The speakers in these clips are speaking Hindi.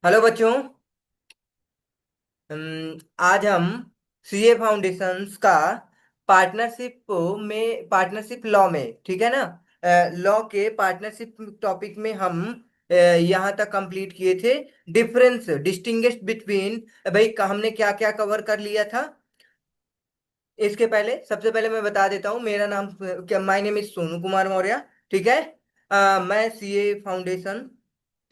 हेलो बच्चों। आज हम सीए फाउंडेशंस का पार्टनरशिप लॉ में, ठीक है ना, लॉ के पार्टनरशिप टॉपिक में हम यहाँ तक कंप्लीट किए थे। डिफरेंस डिस्टिंग्विश बिटवीन, भाई हमने क्या क्या कवर कर लिया था। इसके पहले सबसे पहले मैं बता देता हूँ, मेरा नाम क्या, my name is Sonu Kumar Maurya. ठीक है। मैं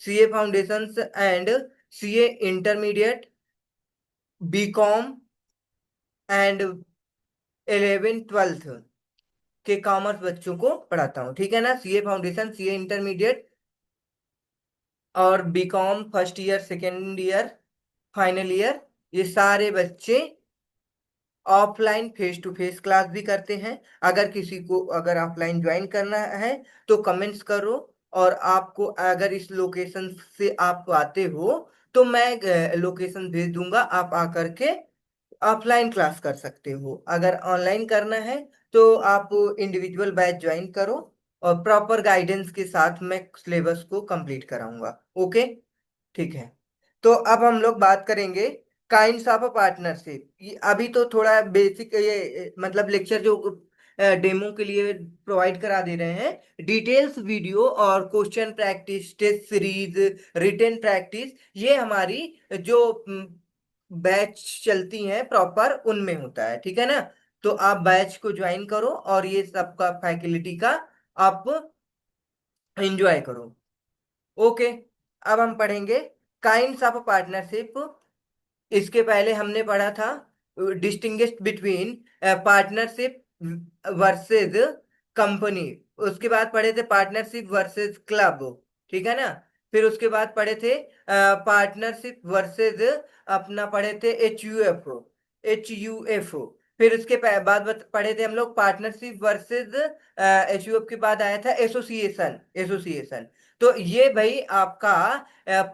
CA foundation and CA intermediate, BCom and 11th 12th के कॉमर्स बच्चों को पढ़ाता हूँ। ठीक है ना, सीए फाउंडेशन, सीए इंटरमीडिएट और BCom first year, second year, final year, ये सारे बच्चे offline face to face class भी करते हैं। अगर किसी को अगर ऑफलाइन ज्वाइन करना है तो कमेंट्स करो। और आपको अगर इस लोकेशन से आप आते हो तो मैं लोकेशन भेज दूंगा, आप आकर के ऑफलाइन क्लास कर सकते हो। अगर ऑनलाइन करना है तो आप इंडिविजुअल बैच ज्वाइन करो और प्रॉपर गाइडेंस के साथ मैं सिलेबस को कंप्लीट कराऊंगा। ओके, ठीक है। तो अब हम लोग बात करेंगे काइंड्स ऑफ पार्टनरशिप। अभी तो थोड़ा बेसिक ये मतलब लेक्चर जो डेमो के लिए प्रोवाइड करा दे रहे हैं, डिटेल्स वीडियो और question practice, test series, written practice, ये हमारी जो बैच चलती हैं प्रॉपर उनमें होता है। ठीक है ना, तो आप बैच को ज्वाइन करो और ये सबका फैसिलिटी का आप एंजॉय करो। ओके, अब हम पढ़ेंगे काइंड्स ऑफ पार्टनरशिप। इसके पहले हमने पढ़ा था distinguish between partnership versus company. उसके बाद पढ़े थे पार्टनरशिप वर्सेस क्लब। ठीक है ना, फिर उसके बाद पढ़े थे पार्टनरशिप वर्सेस, अपना पढ़े थे एच यू एफ। फिर उसके पढ़े थे हम लोग partnership versus H U F. के बाद आया था एसोसिएशन एसोसिएशन। तो ये भाई आपका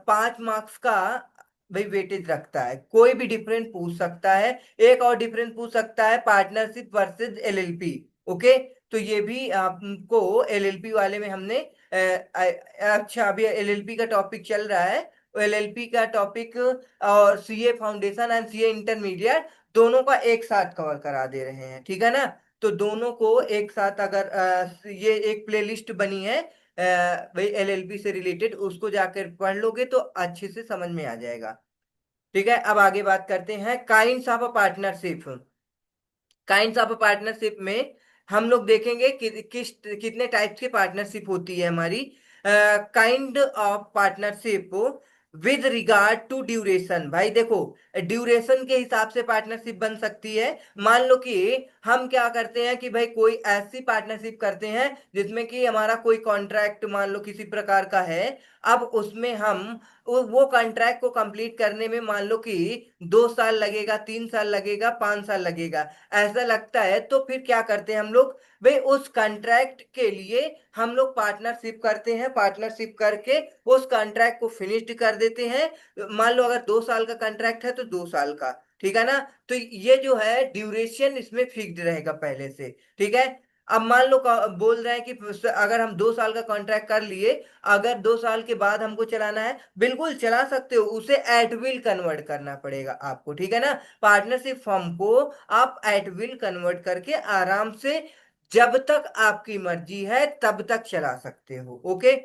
5 मार्क्स का भाई वेटेज रखता है। कोई भी डिफरेंट पूछ सकता है। एक और डिफरेंट पूछ सकता है पार्टनरशिप वर्सेस एलएलपी। ओके, तो ये भी आपको एलएलपी वाले में हमने अच्छा, अभी एलएलपी का टॉपिक चल रहा है। एलएलपी का टॉपिक और CA foundation and CA intermediate दोनों का एक साथ कवर करा दे रहे हैं। ठीक है ना, तो दोनों को एक साथ अगर ये एक प्लेलिस्ट बनी है भाई एलएलबी से रिलेटेड, उसको जाकर पढ़ लोगे तो अच्छे से समझ में आ जाएगा। ठीक है, अब आगे बात करते हैं kinds of partnership. Kinds of partnership में हम लोग देखेंगे कि कितने टाइप्स की पार्टनरशिप होती है हमारी। Kind of partnership with regard to duration. भाई देखो, ड्यूरेशन के हिसाब से पार्टनरशिप बन सकती है। मान लो कि हम क्या करते हैं कि भाई कोई ऐसी पार्टनरशिप करते हैं जिसमें कि हमारा कोई कॉन्ट्रैक्ट मान लो किसी प्रकार का है। अब उसमें हम वो कॉन्ट्रैक्ट को कंप्लीट करने में मान लो कि 2 साल लगेगा, 3 साल लगेगा, 5 साल लगेगा, ऐसा लगता है, तो फिर क्या करते हैं हम लोग, भाई उस कॉन्ट्रैक्ट के लिए हम लोग पार्टनरशिप करते हैं। पार्टनरशिप करके उस कॉन्ट्रैक्ट को फिनिश्ड कर देते हैं। मान लो अगर 2 साल का कॉन्ट्रैक्ट है तो 2 साल का। ठीक है ना, तो ये जो है ड्यूरेशन इसमें फिक्स्ड रहेगा पहले से। ठीक है, अब मान लो बोल रहे हैं कि अगर हम 2 साल का कॉन्ट्रैक्ट कर लिए, अगर 2 साल के बाद हमको चलाना है, बिल्कुल चला सकते हो, उसे एट विल कन्वर्ट करना पड़ेगा आपको। ठीक है ना, पार्टनरशिप फॉर्म को आप एट विल कन्वर्ट करके आराम से जब तक आपकी मर्जी है तब तक चला सकते हो। ओके,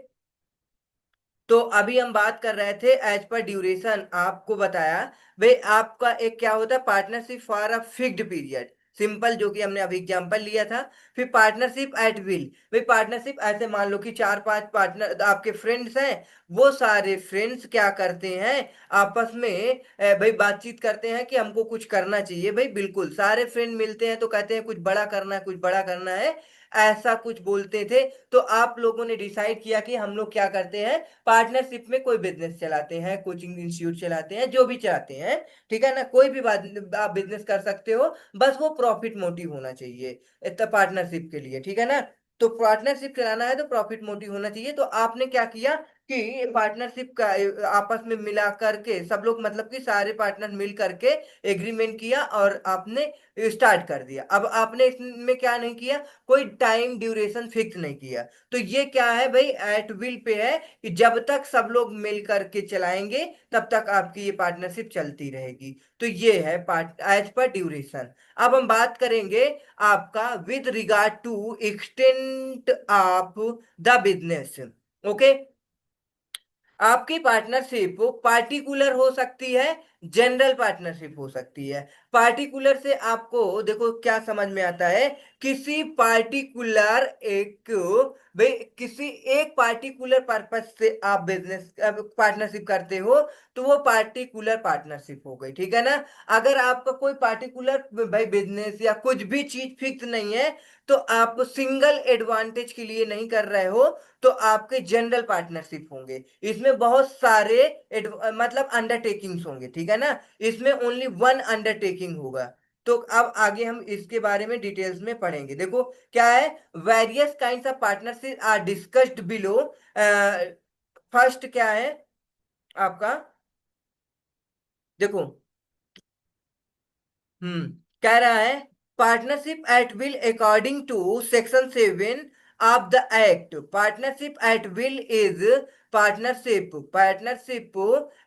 तो अभी हम बात कर रहे थे एज पर ड्यूरेशन, आपको बताया भाई आपका एक क्या होता है partnership for a fixed period, simple, जो कि हमने अभी एग्जांपल लिया था। फिर पार्टनरशिप एट विल, भाई पार्टनरशिप ऐसे मान लो कि 4-5 पार्टनर आपके फ्रेंड्स हैं, वो सारे फ्रेंड्स क्या करते हैं आपस में भाई बातचीत करते हैं कि हमको कुछ करना चाहिए। भाई बिल्कुल सारे फ्रेंड मिलते हैं तो कहते हैं कुछ बड़ा करना है, कुछ बड़ा करना है, ऐसा कुछ बोलते थे। तो आप लोगों ने डिसाइड किया कि हम लोग क्या करते हैं, पार्टनरशिप में कोई बिजनेस चलाते हैं, कोचिंग इंस्टीट्यूट चलाते हैं, जो भी चलाते हैं। ठीक है ना, कोई भी बात आप बिजनेस कर सकते हो, बस वो प्रॉफिट मोटिव होना चाहिए पार्टनरशिप के लिए। ठीक है ना, तो पार्टनरशिप चलाना है तो प्रॉफिट मोटिव होना चाहिए। तो आपने क्या किया कि पार्टनरशिप का आपस में मिला करके सब लोग, मतलब कि सारे पार्टनर मिल करके एग्रीमेंट किया और आपने स्टार्ट कर दिया। अब आपने इसमें क्या नहीं किया, कोई टाइम ड्यूरेशन फिक्स नहीं किया। तो ये क्या है भाई, एट विल पे है कि जब तक सब लोग मिल करके चलाएंगे तब तक आपकी ये पार्टनरशिप चलती रहेगी। तो ये है पार्ट एज पर ड्यूरेशन। अब हम बात करेंगे आपका with regard to extent of the business. Okay, आपकी पार्टनरशिप पार्टिकुलर हो सकती है, जनरल पार्टनरशिप हो सकती है। पार्टिकुलर से आपको देखो क्या समझ में आता है, किसी पार्टिकुलर एक, भाई किसी एक पार्टिकुलर पर्पस से आप बिजनेस पार्टनरशिप करते हो, तो वो पार्टिकुलर पार्टनरशिप हो गई, ठीक है ना। अगर आपका कोई पार्टिकुलर भाई बिजनेस या कुछ भी चीज फिक्स नहीं है, तो आप सिंगल एडवांटेज के लिए नहीं कर रहे हो, तो आपके जनरल पार्टनरशिप होंगे। इसमें बहुत सारे मतलब अंडरटेकिंग्स होंगे, ठीक है ना। इसमें ओनली वन अंडरटेकिंग होगा। तो अब आगे हम इसके बारे में डिटेल्स में पढ़ेंगे। देखो क्या है, various kinds of partnership are discussed below. First क्या है आपका, देखो, कह रहा है partnership at will according to section 7 of the act. Partnership at will is partnership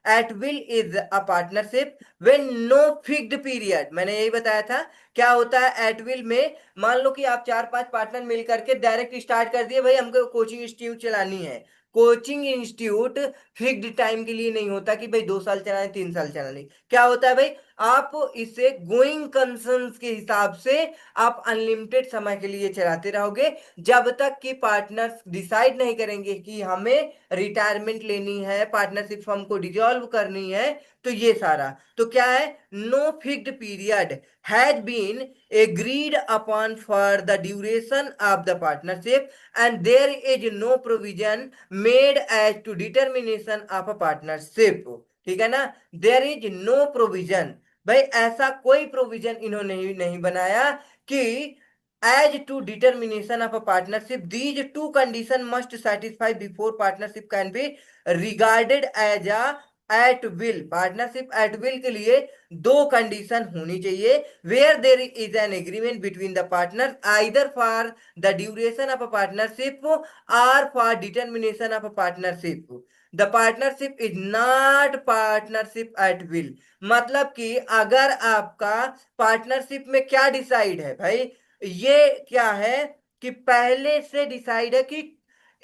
at will is a partnership when no fixed period. मैंने यही बताया था। क्या होता है एट विल में, मान लो कि आप 4-5 पार्टनर मिल करके डायरेक्ट स्टार्ट कर दिए, भाई हमको कोचिंग इंस्टीट्यूट चलानी है। कोचिंग इंस्टीट्यूट फिक्स्ड टाइम के लिए नहीं होता कि भाई 2 साल चलाने 3 साल चलाने। क्या होता है भाई, आप इसे गोइंग कंसर्न्स के हिसाब से आप अनलिमिटेड समय के लिए चलाते रहोगे, जब तक कि पार्टनर्स डिसाइड नहीं करेंगे कि हमें रिटायरमेंट लेनी है, पार्टनरशिप हमको डिसॉल्व करनी है। तो ये सारा तो क्या है, no fixed period has been agreed upon for the duration of the partnership and there is no provision made as to determination of a partnership. ठीक है ना, देयर इज नो प्रोविजन, भाई ऐसा कोई प्रोविजन इन्होंने ही नहीं बनाया कि as to determination of a partnership these two condition must satisfy before partnership can be regarded as a at will. Partnership at will के लिए दो कंडीशन होनी चाहिए, where there is an agreement between the partner either for the duration of a partnership और for determination of a partnership. The partnership is not partnership at will. मतलब कि अगर आपका पार्टनरशिप में क्या डिसाइड है भाई, ये क्या है कि पहले से डिसाइड है कि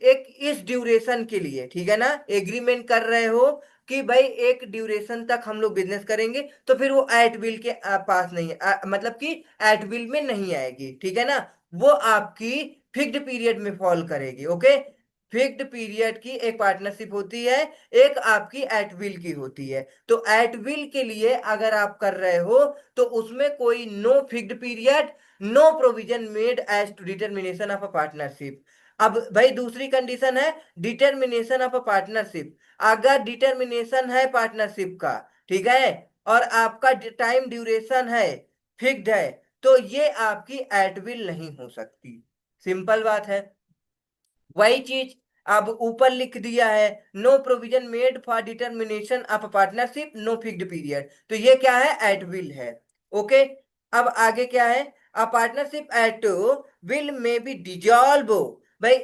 एक इस ड्यूरेशन के लिए, ठीक है ना, एग्रीमेंट कर रहे हो कि भाई एक ड्यूरेशन तक हम लोग बिजनेस करेंगे, तो फिर वो एट विल के पास नहीं है, मतलब कि एट विल में नहीं आएगी, ठीक है ना। वो आपकी फिक्स्ड पीरियड में फॉल करेगी। ओके, फिक्स्ड पीरियड की एक पार्टनरशिप होती है, एक आपकी एट विल की होती है। तो एट विल के लिए अगर आप कर रहे हो, तो उसमें कोई no fixed period, no provision made as to determination of a partnership. अब भाई दूसरी कंडीशन है डिटर्मिनेशन ऑफ अ पार्टनरशिप। अगर डिटर्मिनेशन है पार्टनरशिप का, ठीक है, और आपका टाइम ड्यूरेशन है, फिक्स्ड है, तो ये आपकी एट विल नहीं हो सकती। सिंपल बात है। वही चीज अब ऊपर लिख दिया है, no provision made for determination of partnership no fixed period, तो ये क्या है, एट विल है। ओके, अब आगे क्या है, अ पार्टनरशिप एट विल में बी डिजॉल्व। भाई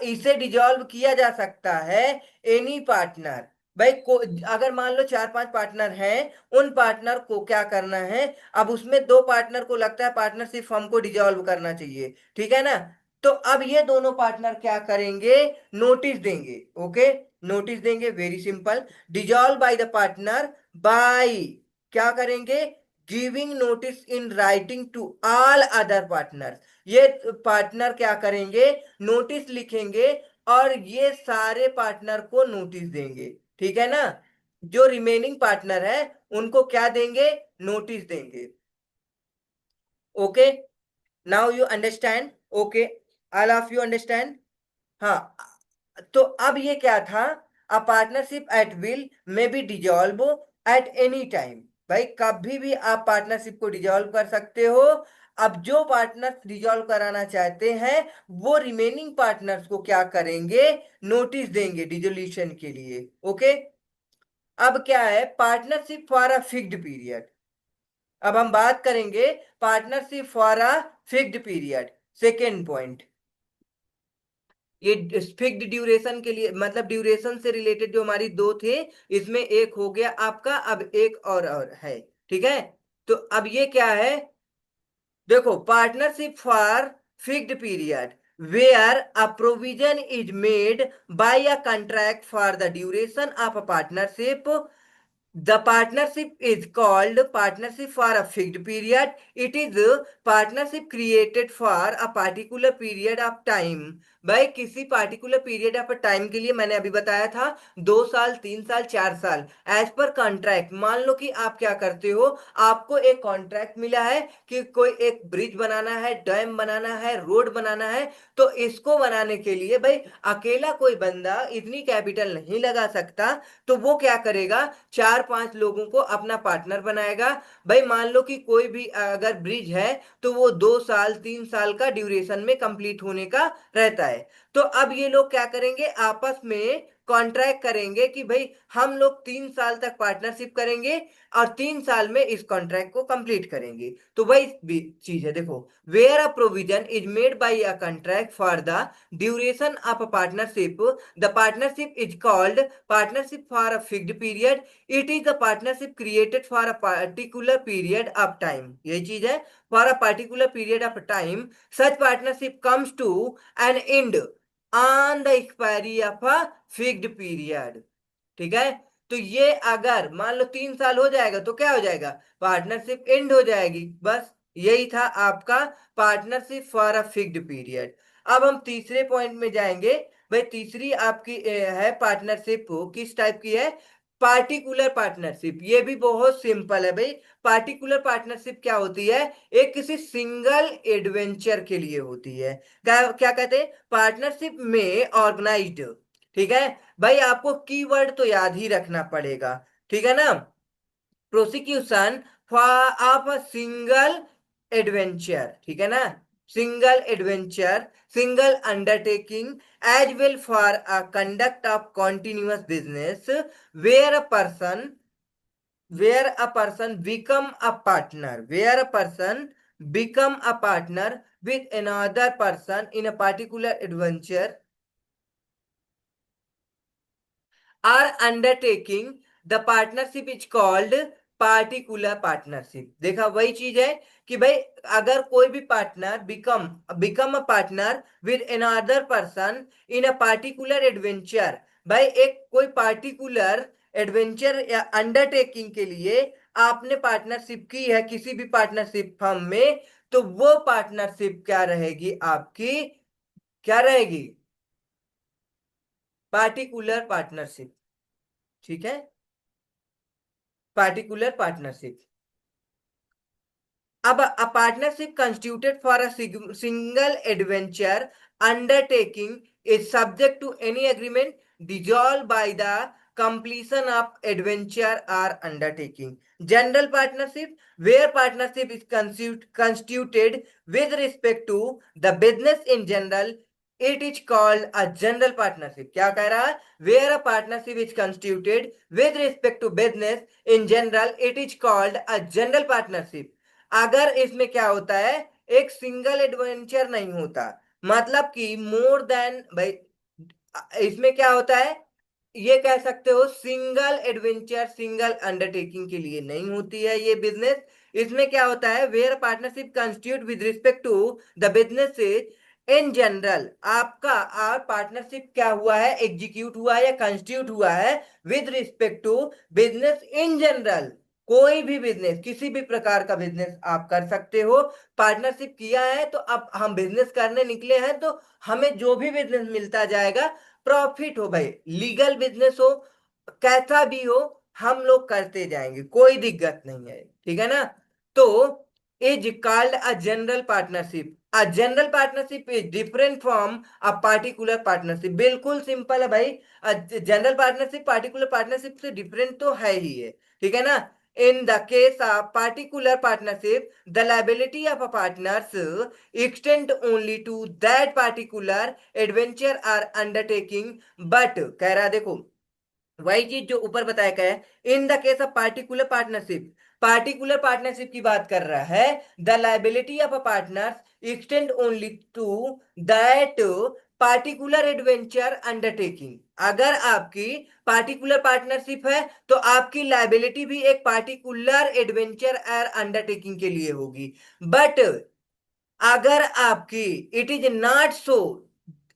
इसे डिजॉल्व किया जा सकता है एनी पार्टनर। भाई को अगर मान लो 4-5 पार्टनर हैं, उन पार्टनर को क्या करना है, अब उसमें 2 पार्टनर को लगता है पार्टनरशिप हमको डिजॉल्व करना चाहिए, ठीक है ना। तो अब ये दोनों पार्टनर क्या करेंगे, नोटिस देंगे। ओके, नोटिस देंगे, very simple, dissolve by the partner by, क्या करेंगे, giving notice in writing to all other partner. ये पार्टनर क्या करेंगे, नोटिस लिखेंगे और ये सारे पार्टनर को नोटिस देंगे, ठीक है ना। जो रिमेनिंग पार्टनर है उनको क्या देंगे, नोटिस देंगे। Okay, now you understand. Okay, all of you understand. हाँ, तो अब ये क्या था, अ पार्टनरशिप एट विल में be dissolve at any time. भाई कभी भी आप पार्टनरशिप को डिजॉल्व कर सकते हो अब जो पार्टनर्स डिसॉल्व कराना चाहते हैं वो रिमेनिंग पार्टनर्स को क्या करेंगे, नोटिस देंगे डिसोल्यूशन के लिए। ओके। अब क्या है, partnership for a fixed period. अब हम बात करेंगे partnership for a fixed period. Second point, ये फिक्स्ड ड्यूरेशन के लिए, मतलब ड्यूरेशन से रिलेटेड जो हमारी दो थे, इसमें एक हो गया आपका, अब एक और है। ठीक है। तो अब ये क्या है, देखो, partnership for fixed period where a provision is made by a contract for the duration of a partnership, the partnership is called partnership for a fixed period. It is a partnership created for a particular period of time. भाई किसी पार्टिकुलर पीरियड ऑफ टाइम के लिए, मैंने अभी बताया था 2 साल, 3 साल, 4 साल, एज पर कॉन्ट्रैक्ट। मान लो कि आप क्या करते हो, आपको एक कॉन्ट्रैक्ट मिला है कि कोई एक ब्रिज बनाना है, डैम बनाना है, रोड बनाना है। तो इसको बनाने के लिए भाई अकेला कोई बंदा इतनी कैपिटल नहीं लगा सकता। तो वो क्या करेगा, 4-5 लोगों को अपना पार्टनर बनाएगा। भाई मान लो कि कोई भी अगर ब्रिज है तो वो 2 साल, 3 साल का ड्यूरेशन में कंप्लीट होने का रहता है। तो अब ये लोग क्या करेंगे, आपस में कॉन्ट्रैक्ट करेंगे कि भाई हम लोग 3 साल तक पार्टनरशिप करेंगे और 3 साल में इस कॉन्ट्रैक्ट को कंप्लीट करेंगे। तो वही भी चीज है, देखो, where a provision is made by a contract for the duration of a partnership, the partnership is called partnership for a fixed period. It is a partnership created for a particular period of time. यही चीज है, for a particular period of time. Such partnership comes to an end on the expiry of a fixed period. ठीक है। तो ये अगर मान लो 3 साल हो जाएगा तो क्या हो जाएगा, पार्टनरशिप एंड हो जाएगी। बस यही था आपका partnership for a fixed period. अब हम तीसरे पॉइंट में जाएंगे। भाई तीसरी आपकी है पार्टनरशिप, किस टाइप की है, पार्टिकुलर पार्टनरशिप। ये भी बहुत सिंपल है भाई। पार्टिकुलर पार्टनरशिप क्या होती है, एक किसी सिंगल एडवेंचर के लिए होती है। क्या क्या कहते हैं, पार्टनरशिप में ऑर्गेनाइज्ड। ठीक है। भाई आपको कीवर्ड तो याद ही रखना पड़ेगा, ठीक है ना, prosecution of a single adventure, ठीक है ना, single adventure, single undertaking, as well for a conduct of continuous business, where a person become a partner, where a person become a partner with another person in a particular adventure are undertaking, the partnership is called particular partnership. देखा, वही चीज है कि भाई अगर कोई भी partner become a partner with another person in a particular adventure, भाई एक कोई पार्टिकुलर एडवेंचर या अंडरटेकिंग के लिए आपने पार्टनरशिप की है किसी भी पार्टनरशिप फर्म में, तो वो पार्टनरशिप क्या रहेगी आपकी, क्या रहेगी, पार्टिकुलर पार्टनरशिप। ठीक है, पार्टिकुलर पार्टनरशिप। अब a partnership constituted for a single adventure undertaking is subject to any agreement dissolved by the completion of adventure or undertaking. General partnership, where partnership is constituted with respect to the business in general, it is called a general partnership. क्या कह रहा है, where a partnership is constituted with respect to business in general, it is called a general partnership. अगर इसमें क्या होता है, एक सिंगल एडवेंचर नहीं होता, मतलब कि मोर देन, भाई इसमें क्या होता है, ये कह सकते हो सिंगल एडवेंचर, सिंगल अंडरटेकिंग के लिए नहीं होती है ये बिजनेस। इसमें क्या होता है, where partnership constitute with respect to the business in general, आपका और पार्टनरशिप क्या हुआ है, एग्जीक्यूट हुआ है या कंस्टिट्यूट हुआ है with respect to business in general. कोई भी बिजनेस, किसी भी प्रकार का बिजनेस आप कर सकते हो, पार्टनरशिप किया है तो अब हम बिजनेस करने निकले हैं तो हमें जो भी बिजनेस मिलता जाएगा, प्रॉफिट हो भाई, लीगल बिजनेस हो, कैसा भी हो, हम लोग करते जाएंगे, कोई दिक्कत नहीं है। ठीक है ना। तो is called a general partnership. A general partnership is different from a particular partnership. बिल्कुल सिंपल है भाई, जनरल पार्टनरशिप पार्टिकुलर पार्टनरशिप से डिफरेंट तो है ही है। ठीक है ना। In the case of particular partnership, the liability of a partners extend only to that particular adventure or undertaking. But कह रहा है देखो, वही चीज जो ऊपर बताया गया है, in the case of particular partnership, particular partnership की बात कर रहा है, the liability of a partner extend only to that particular adventure undertaking. अगर आपकी पार्टिकुलर पार्टनरशिप है तो आपकी लाइबिलिटी भी एक पार्टिकुलर एडवेंचर और अंडरटेकिंग के लिए होगी। बट अगर आपकी it is not so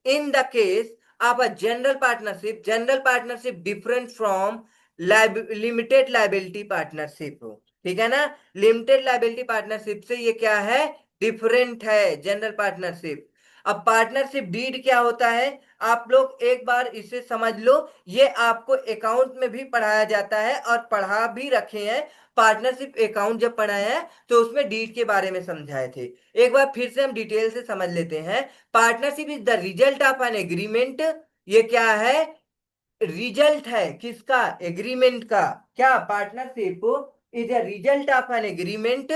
in the case of a general partnership different from limited liability partnership, ठीक है ना। लिमिटेड लाइबिलिटी पार्टनरशिप से ये क्या है, डिफरेंट है जनरल पार्टनरशिप। अब पार्टनरशिप डीड क्या होता है, आप लोग एक बार इसे समझ लो, ये आपको अकाउंट में भी पढ़ाया जाता है और पढ़ा भी रखे हैं। पार्टनरशिप अकाउंट जब पढ़ाया है तो उसमें डीड के बारे में समझाए थे। एक बार फिर से हम डिटेल से समझ लेते हैं। Partnership is the result of an agreement. ये क्या है, रिजल्ट है किसका, एग्रीमेंट का। क्या, partnership is a result of an agreement.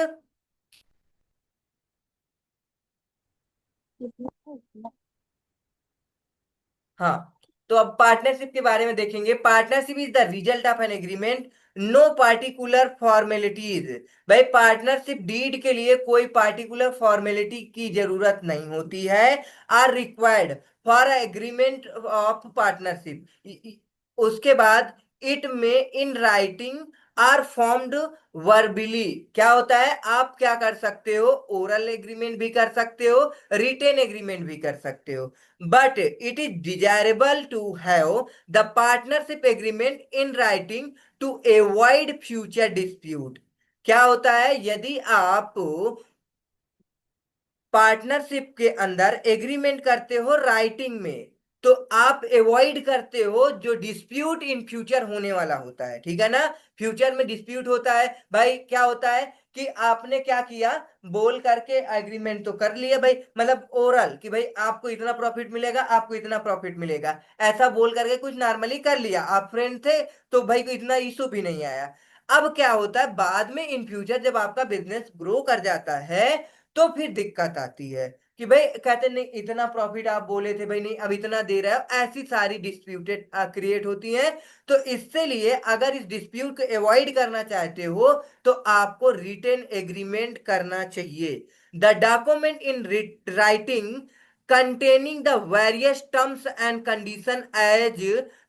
हाँ, तो अब पार्टनरशिप के बारे में देखेंगे। Partnership is the result of an agreement, no particular formalities. भाई पार्टनरशिप डीड के लिए कोई पार्टिकुलर फॉर्मेलिटी की जरूरत नहीं होती है। Are required for agreement of partnership. उसके बाद it may in writing or formed verbally. क्या होता है, आप क्या कर सकते हो, ओरल एग्रीमेंट भी कर सकते हो, रिटेन एग्रीमेंट भी कर सकते हो। But it is desirable to have the partnership agreement in writing to avoid future dispute। क्या होता है, यदि आप पार्टनरशिप के अंदर एग्रीमेंट करते हो राइटिंग में, तो आप अवॉइड करते हो जो डिस्प्यूट इन फ्यूचर होने वाला होता है, ठीक है ना। फ्यूचर में डिस्प्यूट होता है भाई, क्या होता है कि आपने क्या किया, बोल करके एग्रीमेंट तो कर लिया भाई, मतलब ओरल कि भाई आपको इतना प्रॉफिट मिलेगा, आपको इतना प्रॉफिट मिलेगा, ऐसा बोल करके कुछ नॉर्मली कर लिया, आप फ्रेंड थे तो भाई को इतना इशू भी नहीं आया। अब क्या होता है, बाद में इन फ्यूचर जब आपका बिजनेस ग्रो कर जाता है तो फिर दिक्कत आती है कि भाई कहते नहीं इतना प्रॉफिट आप बोले थे भाई, नहीं अब इतना दे रहा है, ऐसी सारी डिस्प्यूटेड क्रिएट होती हैं। तो इससे लिए अगर इस डिस्प्यूट को अवॉइड करना चाहते हो तो आपको रिटेन एग्रीमेंट करना चाहिए। The document in writing containing the various terms and condition as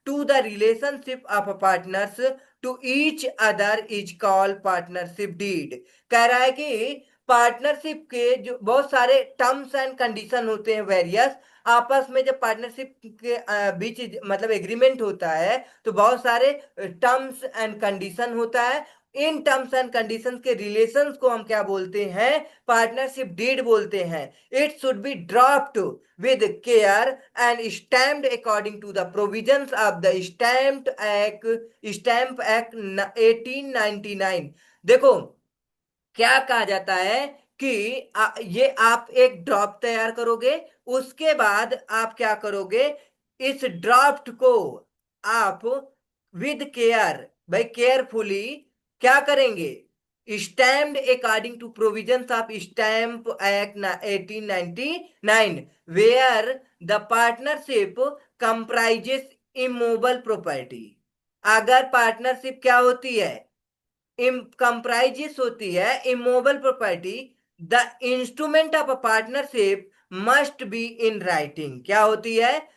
to the relationship of partners to each other is called partnership deed। कह रहा है कि पार्टनरशिप के जो बहुत सारे टर्म्स एंड कंडीशन होते हैं वेरियस, आपस में जब पार्टनरशिप के बीच मतलब एग्रीमेंट होता है तो बहुत सारे टर्म्स एंड कंडीशन होता है। इन टर्म्स एंड कंडीशन के रिलेशंस को हम क्या बोलते हैं, पार्टनरशिप डीड बोलते हैं। It should be draft with care and stamped according to the provisions of the Stamp Act 1899। देखो क्या कहा जाता है कि ये आप एक ड्राफ्ट तैयार करोगे, उसके बाद आप क्या करोगे, इस ड्राफ्ट को आप विद केयर, भाई केयरफुली क्या करेंगे, stamped according to provisions of stamp act 1899 where the partnership comprises immovable property. अगर पार्टनरशिप क्या होती है, कंप्राइजेस होती है immovable property, the instrument of a partnership must be in writing. क्या होती है,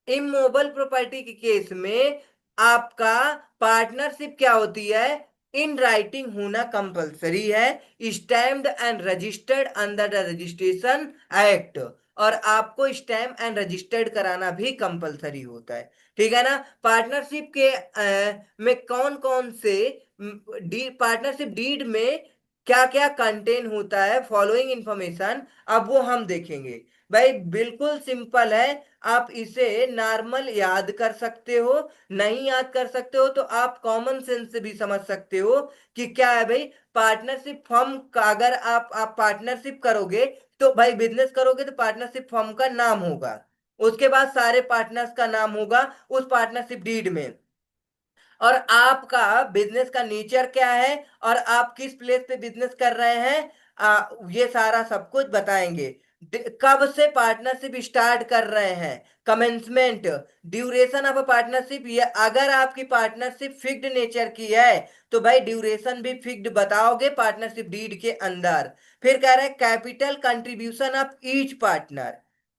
इमूवेबल प्रॉपर्टी के केस में आपका पार्टनरशिप क्या होती है, इन राइटिंग होना कंपलसरी है, stamped and registered under the registration act. और आपको स्टैम्प एंड रजिस्टर्ड कराना भी कंपलसरी होता है, ठीक है ना। पार्टनरशिप के में कौन कौन से पार्टनरशिप डीड में क्या क्या कंटेन होता है, फॉलोइंग इंफॉर्मेशन, अब वो हम देखेंगे। भाई बिल्कुल सिंपल है, आप इसे नॉर्मल याद कर सकते हो, नहीं याद कर सकते हो तो आप कॉमन सेंस से भी समझ सकते हो कि क्या है भाई। पार्टनरशिप फर्म का अगर आप पार्टनरशिप करोगे तो भाई बिजनेस करोगे तो पार्टनरशिप फर्म का नाम होगा, उसके बाद सारे पार्टनर्स का नाम होगा उस पार्टनरशिप डीड में। और आपका बिजनेस का नेचर क्या है और आप किस प्लेस पे बिजनेस कर रहे हैं, ये सारा सब कुछ बताएंगे। कब से पार्टनरशिप स्टार्ट कर रहे हैं, कमेंसमेंट, ड्यूरेशन ऑफ पार्टनरशिप, ये अगर आपकी पार्टनरशिप फिक्स्ड नेचर की है तो भाई ड्यूरेशन भी फिक्स्ड बताओगे पार्टनरशिप डीड के अंदर। फिर कह रहा है capital contribution of each partner,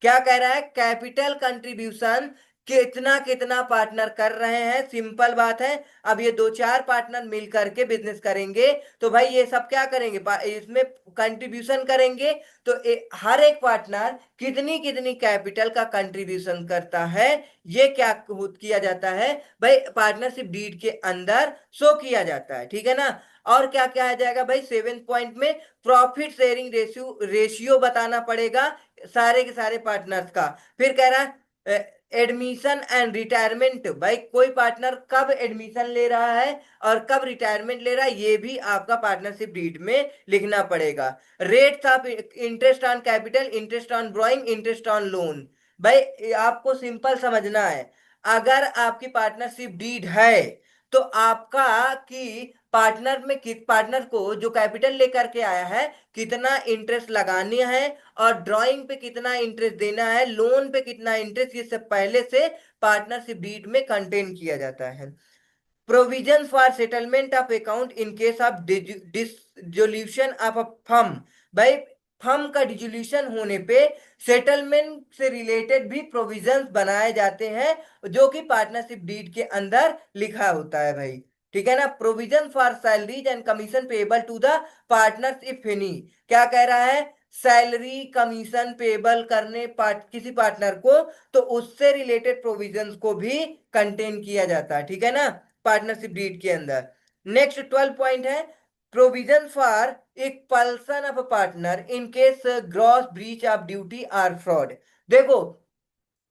क्या कह रहा है, कैपिटल कंट्रीब्यूशन कितना कितना पार्टनर कर रहे हैं, सिंपल बात है। अब ये दो चार पार्टनर मिल करके बिजनेस करेंगे तो भाई ये सब क्या करेंगे, इसमें कंट्रीब्यूशन करेंगे। तो हर एक पार्टनर कितनी कितनी कैपिटल का कंट्रीब्यूशन करता है, ये क्या किया जाता है भाई, पार्टनरशिप डीड के अंदर शो किया जाता है, ठीक है ना। और क्या क्या आ जाएगा भाई, 7 पॉइंट में प्रॉफिट शेयरिंग रेशियो रेशियो बताना पड़ेगा सारे के सारे पार्टनर्स का। फिर कह रहा है एडमिशन एंड रिटायरमेंट, भाई कोई पार्टनर कब एडमिशन ले रहा है और कब रिटायरमेंट ले रहा है, ये भी आपका पार्टनरशिप डीड में लिखना पड़ेगा। Rates of interest on capital, interest on borrowing, interest on loan, भाई आपको सिंपल समझना है। अगर आपकी पार्टनरशिप डीड है तो आपका कि पार्टनर को जो कैपिटल लेकर के आया है कितना इंटरेस्ट लगानी है और ड्राइंग पे कितना इंटरेस्ट देना है, लोन पे कितना इंटरेस्ट, ये सब पहले से पार्टनरशिप डीड में कंटेन किया जाता है। Provision for settlement of account in case of dissolution of a firm, भाई फर्म का डिसोल्यूशन होने पे सेटलमेंट से रिलेटेड भी प्रोविजंस बनाए जाते हैं जो कि पार्टनरशिप डीड के अंदर लिखा होता है भाई, ठीक है ना। Provision for salaries and commission payable to the partners if any, क्या कह रहा है, सैलरी कमीशन पेबल करने किसी पार्टनर को तो उससे रिलेटेड प्रोविजंस को भी कंटेन किया जाता है, ठीक है ना, पार्टनरशिप डीड के अंदर। नेक्स्ट 12 पॉइंट है provision for expulsion of partner in case gross breach of duty or fraud. देखो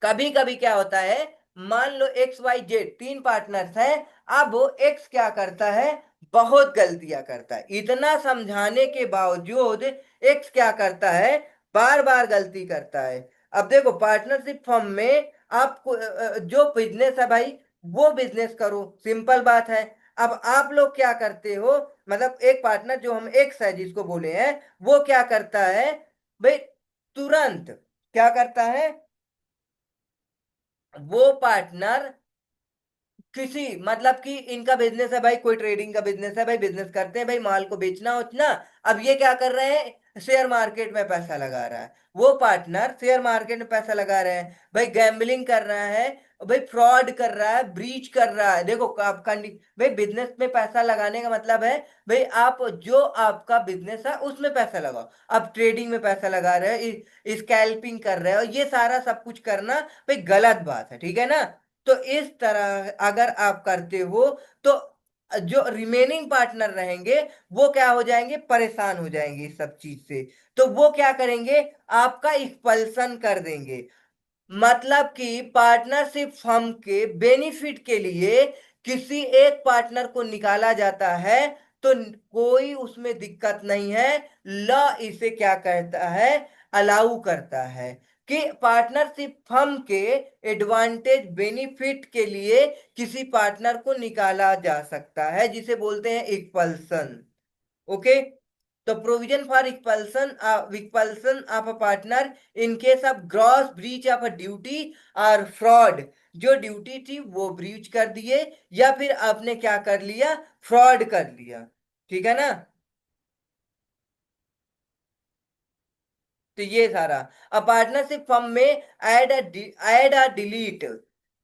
कभी कभी क्या होता है, मान लो एक्स वाई जेड तीन पार्टनर्स हैं, अब वो एक्स क्या करता है, बहुत गलतियां करता है, इतना समझाने के बावजूद एक्स क्या करता है, बार बार गलती करता है। अब देखो पार्टनरशिप फर्म में आपको जो बिजनेस है भाई वो बिजनेस करो, सिंपल बात है। अब आप लोग क्या करते हो, मतलब एक पार्टनर जो हम एक्स है जिसको बोले हैं, वो क्या करता है भाई, तुरंत क्या करता है, वो पार्टनर किसी मतलब कि इनका बिजनेस है भाई, कोई ट्रेडिंग का बिजनेस है भाई, बिजनेस करते हैं भाई, माल को बेचना उतना। अब ये क्या कर रहे हैं, शेयर मार्केट में पैसा लगा रहा है, वो पार्टनर शेयर मार्केट में पैसा लगा रहे हैं भाई, गैम्बलिंग कर रहा है भाई, फ्रॉड कर रहा है, ब्रीच कर रहा है। देखो आप भाई बिजनेस में पैसा लगाने का मतलब है भाई आप जो आपका बिजनेस है उसमें पैसा लगाओ। आप ट्रेडिंग में पैसा लगा रहे हो, स्कैल्पिंग कर रहे हो, ये सारा सब कुछ करना भाई गलत बात है, ठीक है ना। तो इस तरह अगर आप करते हो तो जो रिमेनिंग पार्टनर रहेंगे वो क्या हो जाएंगे, परेशान हो जाएंगे इस सब चीज से। तो वो क्या करेंगे, आपका एक्सपल्सन कर देंगे। मतलब कि पार्टनरशिप फर्म के बेनिफिट के लिए किसी एक पार्टनर को निकाला जाता है तो कोई उसमें दिक्कत नहीं है, लॉ इसे क्या कहता है, अलाउ करता है कि पार्टनरशिप फर्म के एडवांटेज बेनिफिट के लिए किसी पार्टनर को निकाला जा सकता है जिसे बोलते हैं इक्वल्सन। ओके, तो provision for expulsion of a partner in case of gross breach of a duty और फ्रॉड, जो ड्यूटी थी वो ब्रीच कर दिए या फिर आपने क्या कर लिया, फ्रॉड कर लिया, ठीक है ना। तो ये सारा, अ पार्टनरशिप फर्म में add a delete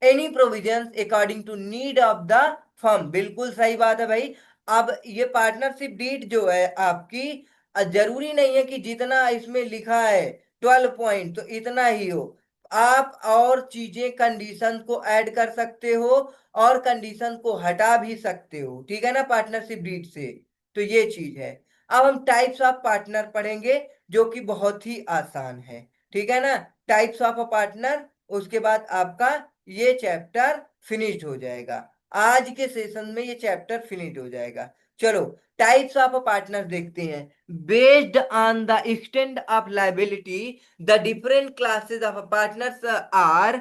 any provisions according to need of the firm, बिल्कुल सही बात है भाई। अब ये पार्टनरशिप डीड जो है आपकी, जरूरी नहीं है कि जितना इसमें लिखा है 12 पॉइंट तो इतना ही हो, आप और चीजें कंडीशन को ऐड कर सकते हो और कंडीशन को हटा भी सकते हो, ठीक है ना, पार्टनरशिप डीड से। तो ये चीज है। अब हम टाइप्स ऑफ पार्टनर पढ़ेंगे जो कि बहुत ही आसान है, ठीक है ना। टाइप्स ऑफ अ पार्टनर, उसके बाद आपका ये चैप्टर फिनिश्ड हो जाएगा, आज के सेशन में ये चैप्टर फिनिश हो जाएगा। चलो टाइप्स ऑफ अ पार्टनर देखते हैं। Based on the extent of liability the different classes of partners are,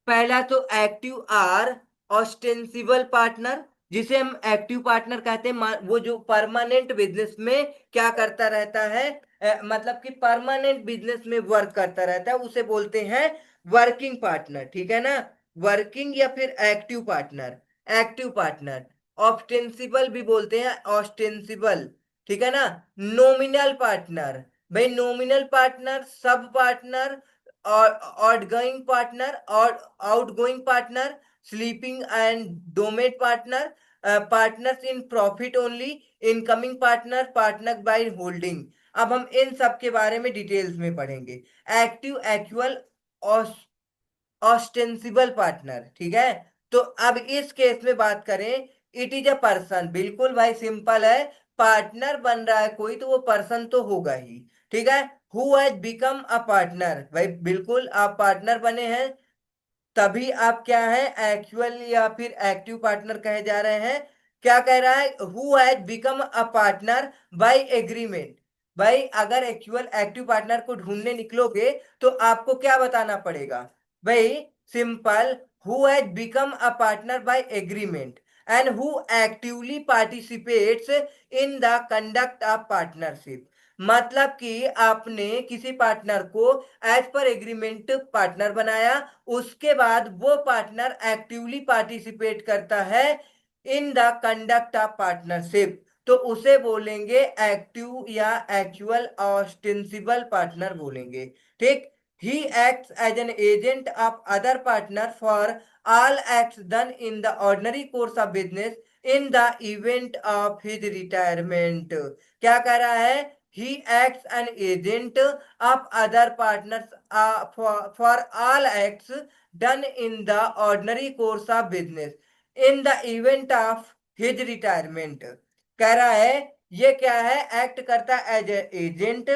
पहला तो एक्टिव आर ऑस्टेंसिबल पार्टनर, जिसे हम एक्टिव पार्टनर कहते हैं, वो जो परमानेंट बिजनेस में क्या करता रहता है, मतलब कि परमानेंट बिजनेस में वर्क करता रहता है, उसे बोलते हैं वर्किंग पार्टनर। ठीक है ना, वर्किंग या फिर active partner. Active partner. Ostensible भी बोलते हैं, ऑस्टेंसिबल। ठीक है ना। नॉमिनल पार्टनर, भाई नॉमिनल पार्टनर, सब पार्टनर, और आउटगोइंग पार्टनर, और outgoing partner, sleeping and Dummit partner, partners in profit only, incoming partner, partner by holding. अब हम इन सब के बारे में डिटेल्स में पढ़ेंगे। Active, actual, ostensible partner. ठीक है। तो अब इस केस में बात करें, इट इज अ पर्सन, बिल्कुल भाई सिंपल है। पार्टनर बन रहा है कोई तो वो पर्सन तो होगा ही। ठीक है। Who has become a partner, भाई बिल्कुल आप पार्टनर बने हैं तभी आप क्या है, एक्चुअल या फिर एक्टिव पार्टनर कहे जा रहे हैं। क्या कह रहा है, who has become a partner by agreement. भाई अगर एक्चुअल एक्टिव पार्टनर को ढूंढने निकलोगे तो आपको क्या बताना पड़ेगा, भाई simple, who has become a partner by agreement and who actively participates in the conduct of partnership. मतलब कि आपने किसी पार्टनर को एज पर एग्रीमेंट पार्टनर बनाया, उसके बाद वो पार्टनर एक्टिवली पार्टिसिपेट करता है in the conduct of partnership, तो उसे बोलेंगे एक्टिव या एक्चुअल ऑस्टेंसिबल पार्टनर बोलेंगे। ठीक। He acts as an agent of other partner for all acts done in the ordinary course of business in the event of his retirement. क्या कह रहा है, he acts an agent of other partners for all acts done in the ordinary course of business in the event of his retirement। कह रहा है ये क्या है, एक्ट करता है as agent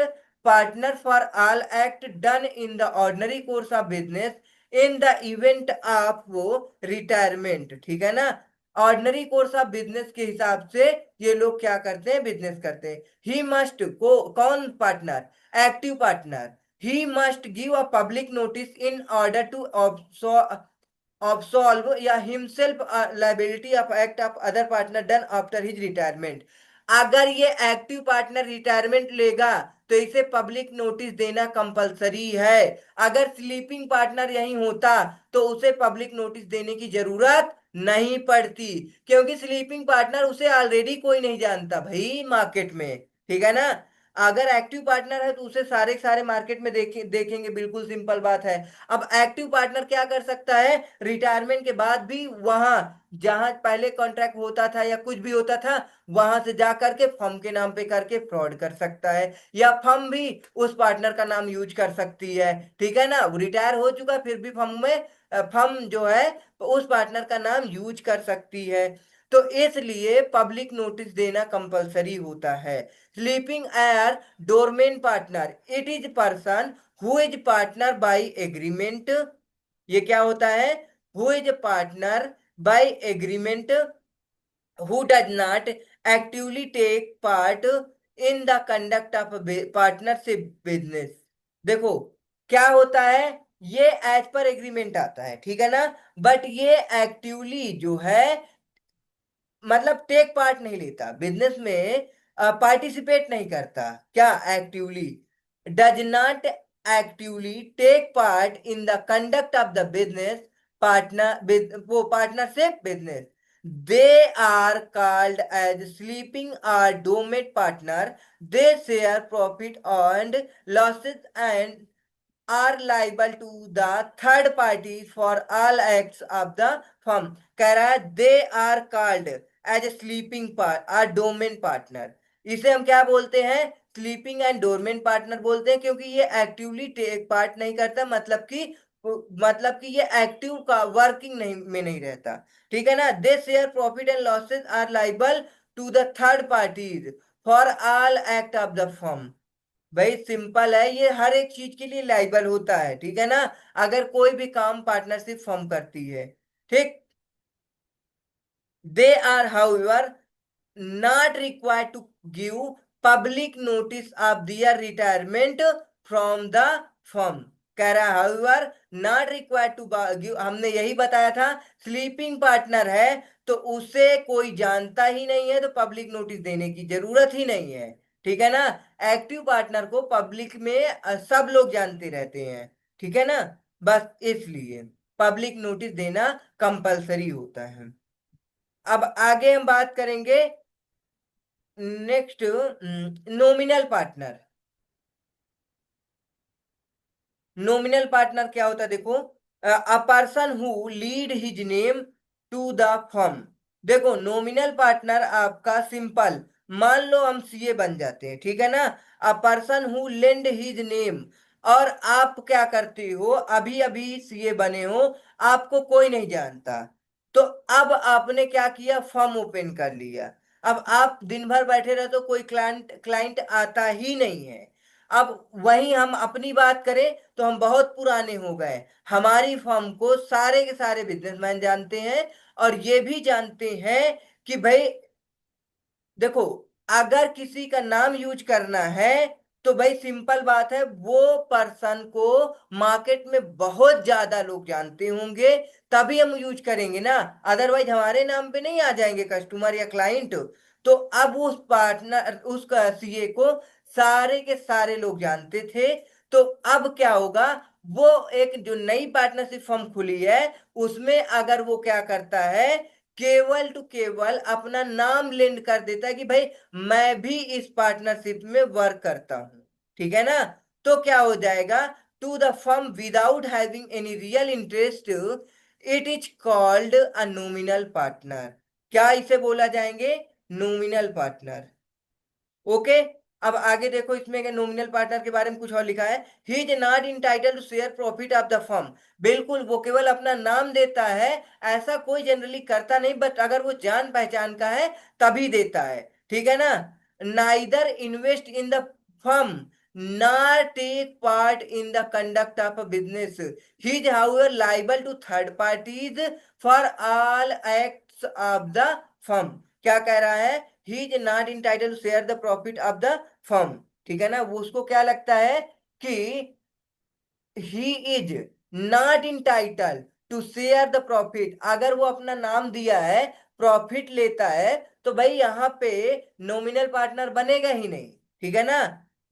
partner for all act done in the ordinary course of business in the event of वो रिटायरमेंट। ठीक है ना। ऑर्डिनरी कोर्स ऑफ बिजनेस के हिसाब से ये लोग क्या करते हैं, बिजनेस करते हैं। ही मस्ट को कौन partner, active partner, he must give a public notice in order to absolve या himself liability of act of other partner done after his retirement. अगर ये एक्टिव पार्टनर रिटायरमेंट लेगा तो इसे पब्लिक नोटिस देना कंपलसरी है। अगर स्लीपिंग पार्टनर यही होता तो उसे पब्लिक नोटिस देने की जरूरत नहीं पड़ती, क्योंकि स्लीपिंग पार्टनर उसे ऑलरेडी कोई नहीं जानता भाई मार्केट में। ठीक है ना। अगर एक्टिव पार्टनर है तो उसे सारे सारे मार्केट में देखेंगे, बिल्कुल सिंपल बात है। अब एक्टिव पार्टनर क्या कर सकता है, रिटायरमेंट के बाद भी वहां जहां पहले कॉन्ट्रैक्ट होता था या कुछ भी होता था वहां से जा करके फर्म के नाम पे करके फ्रॉड कर सकता है, या फर्म भी उस पार्टनर का नाम यूज कर सकती है। ठीक है ना, वो रिटायर हो चुका है, फिर भी फर्म में फर्म जो है उस पार्टनर का नाम यूज कर सकती है। तो इसलिए पब्लिक नोटिस देना कंपलसरी होता है। Sleeping or dormant partner, it is person who is partner by agreement. ये क्या होता है, who is partner by agreement who does not actively take part in the conduct of partnership business। देखो क्या होता है, ये एज पर एग्रीमेंट आता है, ठीक है ना, बट ये एक्टिवली जो है मतलब टेक पार्ट नहीं लेता बिजनेस में, पार्टिसिपेट नहीं करता। क्या, actively, does not actively take part in the conduct of the business partner, वो partnership business, they are called as sleeping और dormant partner. They share profit and losses and are liable to the third parties for all acts of the firm। कह रहा है they are called as a sleeping dormant partner. इसे हम क्या बोलते हैं, स्लीपिंग एंड डोरमेंट पार्टनर बोलते हैं, क्योंकि ये एक्टिवली टेक पार्ट नहीं करता, मतलब कि ये एक्टिव का वर्किंग नहीं में नहीं रहता। ठीक है ना। They share profit and losses are liable to the third parties for all act of the firm. भाई सिंपल है, ये हर एक चीज के लिए लाइबल होता है। ठीक है ना, अगर कोई भी काम पार्टनरशिप फॉर्म करती है। ठीक। They are however not required to give public notice of their retirement from the firm. कह रहा है however not required to give, हमने यही बताया था स्लीपिंग पार्टनर है तो उसे कोई जानता ही नहीं है तो पब्लिक नोटिस देने की जरूरत ही नहीं है। ठीक है ना। एक्टिव पार्टनर को पब्लिक में सब लोग जानते रहते हैं। ठीक है ना। बस इसलिए पब्लिक नोटिस देना कंपलसरी होता है। अब आगे हम बात करेंगे next, nominal partner. Nominal partner क्या होता है देखो, a person who lead his name to the firm. देखो नॉमिनल पार्टनर आपका सिंपल, मान लो हम सीए बन जाते हैं, ठीक है ना। A person who lend his name, और आप क्या करते हो, अभी अभी सीए बने हो, आपको कोई नहीं जानता, तो अब आपने क्या किया, फर्म ओपन कर लिया। अब आप दिन भर बैठे रहे तो कोई क्लाइंट क्लाइंट आता ही नहीं है। अब वहीं हम अपनी बात करें तो हम बहुत पुराने हो गए, हमारी फर्म को सारे के सारे बिजनेसमैन जानते हैं, और ये भी जानते हैं कि भाई देखो, अगर किसी का नाम यूज करना है तो भाई सिंपल बात है, वो पर्सन को मार्केट में बहुत ज्यादा लोग जानते होंगे, तभी हम यूज करेंगे ना, अदरवाइज हमारे नाम पे नहीं आ जाएंगे कस्टमर या क्लाइंट। तो अब उस पार्टनर उस सीए को सारे के सारे लोग जानते थे, तो अब क्या होगा, वो एक जो नई पार्टनरशिप फर्म खुली है उसमें अगर वो क्या करता है, केवल टू केवल अपना नाम लिंक कर देता है कि भाई मैं भी इस पार्टनरशिप में वर्क करता हूं। ठीक है ना। तो क्या हो जाएगा, to the firm without having any real interest, it is called a nominal partner. क्या इसे बोला जाएंगे, नॉमिनल पार्टनर। ओके। अब आगे देखो, इसमें नॉमिनल पार्टनर के बारे में कुछ और लिखा है, he is not entitle to share profit of the firm. बिल्कुल, वो केवल अपना नाम देता है, ऐसा कोई जनरली करता नहीं, बट अगर वो जान पहचान का है तभी देता है। ठीक है ना। Neither invest in the firm nor take part in the conduct of a business, he is however liable to third parties for all acts of the firm. क्या कह रहा है, he is not entitle to share the profit of the firm. ठीक है ना। वो उसको क्या लगता है कि he is not entitle to share the profit, अगर वो अपना नाम दिया है, प्रॉफिट लेता है, तो भाई यहाँ पे नॉमिनल पार्टनर बनेगा ही नहीं। ठीक है ना।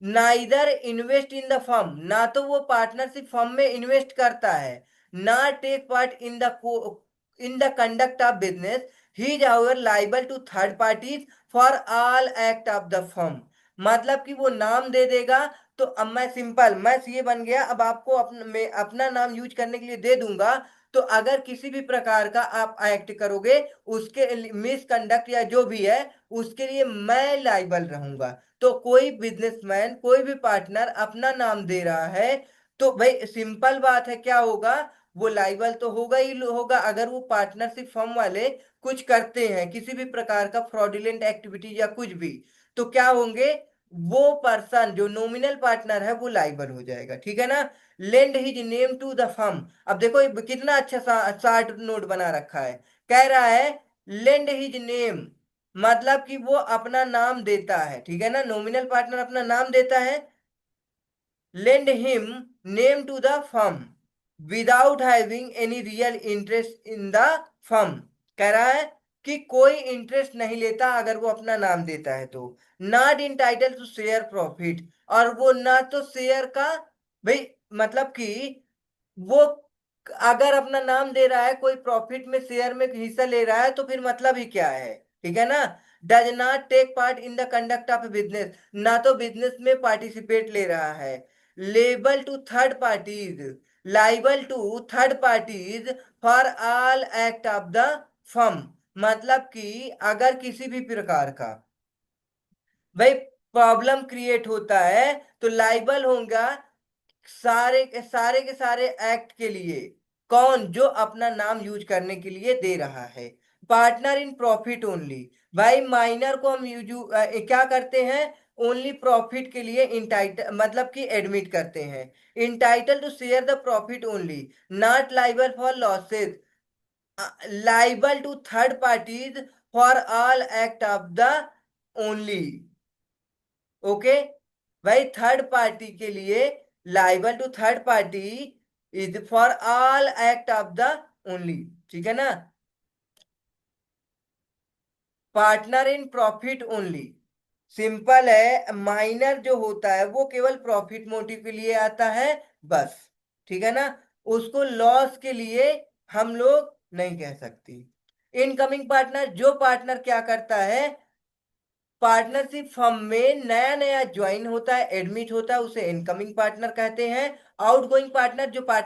Neither invest in the firm, ना तो वो पार्टनरशिप फर्म में इन्वेस्ट करता है, ना take part in the conduct of business, he is however liable to third parties for all act of the firm. मतलब कि वो नाम दे देगा, तो अब मैं सिंपल, मैं सीए बन गया, अब आपको अपना नाम यूज करने के लिए दे दूंगा, तो अगर किसी भी प्रकार का आप एक्ट करोगे, उसके मिसकंडक्ट या जो भी है, उसके लिए मैं लाइबल रहूंगा। तो कोई बिजनेसमैन, कोई भी पार्टनर अपना नाम दे रहा है, तो भाई सिंपल बात है, क्या होगा, वो लाइबल तो होगा ही होगा। अगर वो पार्टनरशिप फर्म वाले कुछ करते हैं, किसी भी प्रकार का फ्रॉडुलेंट एक्टिविटी या कुछ भी, तो क्या होंगे, वो पर्सन जो नॉमिनल पार्टनर है वो लाइबल हो जाएगा। ठीक है ना। Lend his name to the firm, अब देखो ये कितना अच्छा शार्ट नोट बना रखा है, कह रहा है लेंड हिज नेम, मतलब कि वो अपना नाम देता है। ठीक है ना। नॉमिनल पार्टनर अपना नाम देता है, lend him name to the firm without having any real interest in the firm। कह रहा है कि कोई इंटरेस्ट नहीं लेता अगर वो अपना नाम देता है तो। Not entitle to share profit, और वो ना तो शेयर का, भाई मतलब कि वो अगर अपना नाम दे रहा है, कोई प्रॉफिट में शेयर में हिस्सा ले रहा है, तो फिर मतलब ही क्या है। ठीक है ना। Does not take part in the conduct of business, ना तो बिजनेस में पार्टिसिपेट ले रहा है। Liable to third parties, liable to third parties for all act of the firm, मतलब कि अगर किसी भी प्रकार का भाई प्रॉब्लम क्रिएट होता है, तो लाइबल होगा सारे के सारे एक्ट के लिए। कौन, जो अपना नाम यूज करने के लिए दे रहा है। पार्टनर इन प्रॉफिट ओनली, भाई माइनर को हम क्या करते हैं, ओनली प्रॉफिट के लिए इंटाइटल, मतलब कि एडमिट करते हैं। Entitle to share the profit only, not liable for losses, liable to third parties for all act of the only. Okay. भाई थर्ड पार्टी के लिए liable to third party is for all act of the only, ठीक है ना, partner in profit only. Simple है, माइनर जो होता है वो केवल प्रॉफिट मोटिव के लिए आता है, बस, ठीक है ना, उसको लॉस के लिए हम लोग नहीं कह सकते। इनकमिंग पार्टनर, जो पार्टनर क्या करता है, पार्टनरशिप फर्म में नया नया ज्वाइन होता है, एडमिट होता है, उसे इनकमिंग पार्टनर कहते हैं। आउटगोइंग पार्टनर, जो पार्टनर